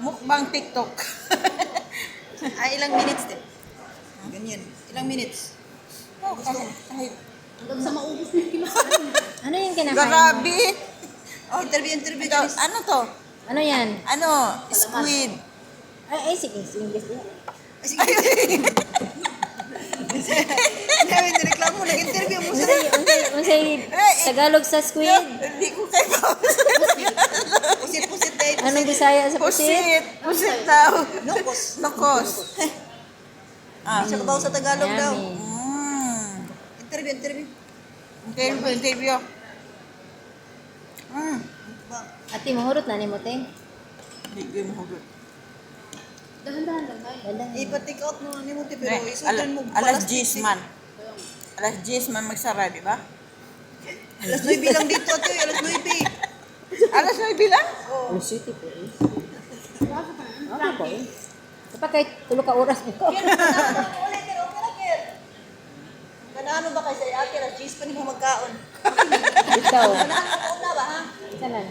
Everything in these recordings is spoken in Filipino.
Mukbang TikTok. Ay, ilang minutes din. Ganyan. Ilang minutes? Oh, kahit Hanggang sa maubos na yung kinakain. Ano yung kinakain mo? grabe. Oh, interview. Ito, ano to? Ano yan? Ano? Squid. Ay, sige. English yan. Ay, sige. Sabi, nireklamo mo, nag-interview mo sa Unsay Tagalog sa squid? Hindi ko kayo pusit-pusit dahil. Anong Bisaya sa pusit? pusit. Pusit daw. Nokos. Nokos. Sa kabaw sa Tagalog daw. Mm. Interview. Interview. Mm. Ate, mahurot na ni mo, te. Hindi ko mahugot. Dahan-dahan lang tayo. Ganda. Ipa-take out mo ni mo, pero isudan mo. Alas balas 10 man. Alas 10 man magsara, di ba? Alas 9 lang dito, ate. Alas 9. Alas 9 lang? Oh, city po eh. Okay po eh. Kapag kahit tulo ka oras nito. Ano ba kayo sa ate? Alas 10 pa ni mo magkaon. Ikaw. Ano na ba, ha? Sanan.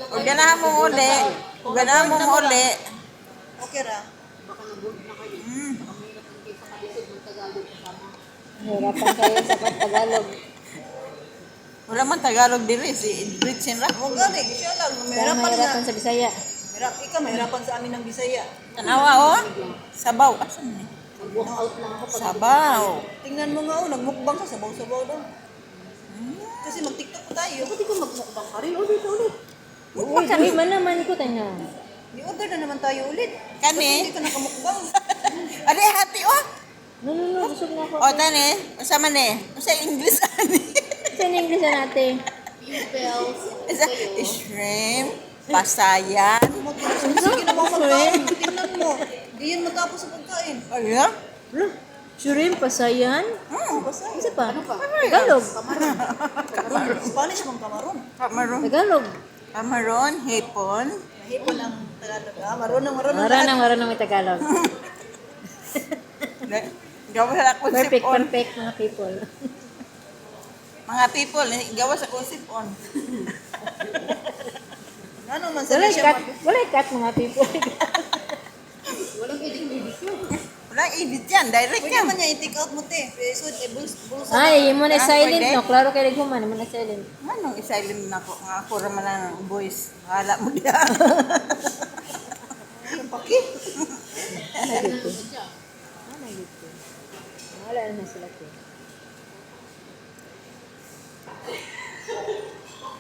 Huwag ganahan mo uli. Huwag ganahan mo uli. Okay ra. Baka nag-board na kayo. Baka mahirap ang kayo sa kalisod ng Tagalog kasama. Hirapan kayo sa pagtagalog. Wala man Tagalog diri. Si Britsin ra. Huwag gani. Siya lang. Kaya Mahirapan mahirapan na. sa Bisaya. Ikaw, mahirapan sa amin ng Bisaya. Tanawa, oh. Sabaw. Asan ni? Nag-walk out lang ako pag Sabaw. Tingnan mo nga, nagmukbang ka, sabaw-sabaw daw. Kasi mag-tiktok pa tayo. Ba't ikaw magmukbang ka rin? Ulit. Uy, kami man naman ko tayo. I-order na naman tayo ulit. Kani? Kasi hindi ka nakamukbang. Ade, hati, oh. No, busog na ako. O, tani. Usa man eh. Usa English, ani. Sa English na natin. pupils. Usa shrimp, pasayan. Sige na mga magkain. Tingnan mo. Di yan matapos sa pagkain. Ano? Lo, shrimp, pasayan. Basta. Isa pa? Ano pa? Tagalog. Spanish mong kamaron. Kamaron. Tagalog. Kamaron, hipon. Hipon ang Tagalog. Marunong. Marunong may Tagalog. Gawa sa Perfect, konsipon. perfect mga people. Mga people, gawa sa konsipon. Ano man sa siya Wala cut mga people. Walang edit-edit. Walang edit yan. Direct Pwede yan. man niya i-take out mo, te. Bulsa. Ay, mo na Ah, silent pwede? no. Klaro kay Lighuman, mo na silent. Anong isilent na ako? Nga ako raman na ng voice. Wala mo diyan. Pakit. Ano dito? Ano dito? Wala na sila ko.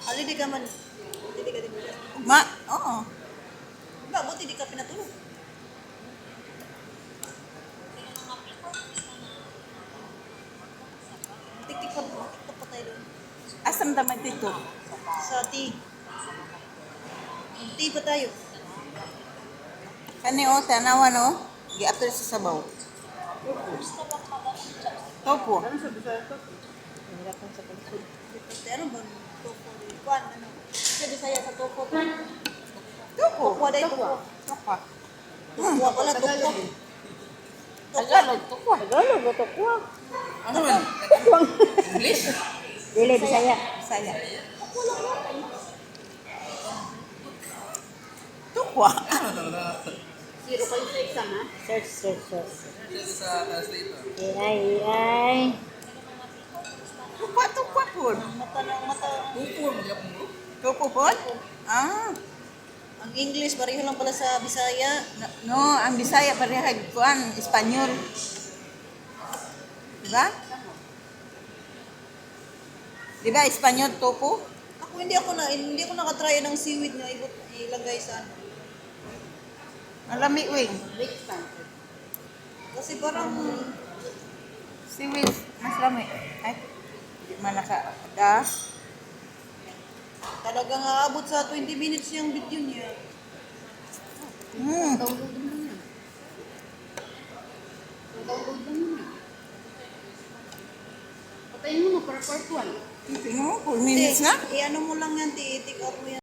Alidi ka man. Alidi ka din. Oo. Ba, buti di ka pinatulog. TikTok pa tayo doon. Asam naman dito. Sa tea. Tea pa tayo. Kani o, tanawa no? Giato sa sabaw. Topo. Hirapan sa pagsud. Kasi ano ba? Toko. Kwan, ano? Kasi Bisaya sa toko. Topo. Toko day toko. Topo. Toko pala toko. Tagalog, topo. Tagalog ba to kuha? Ano man? English? Dili Bisaya. Saya. Topo. Zero kayo sa exam, ha? Search. AI. Topo po. Mata ng mata. Topo po? Ah. Ang English, pareho lang pala sa Bisaya. No, ang Bisaya parehag kuan, Espanyol. Diba? Diba Espanyol topo? Ako hindi ako nakatry ng seaweed na ilagay sa ano. Malami wing. Next time. Kasi parang Seaweed, mas lami. Ay, di man naka talagang aabot sa 20 minutes yung video niya. Download mo yan. Download mo yan. Patayin mo na para part 1. Tingnan mo, 4 minutes na. I-ano mo lang yan, i-take out mo yan.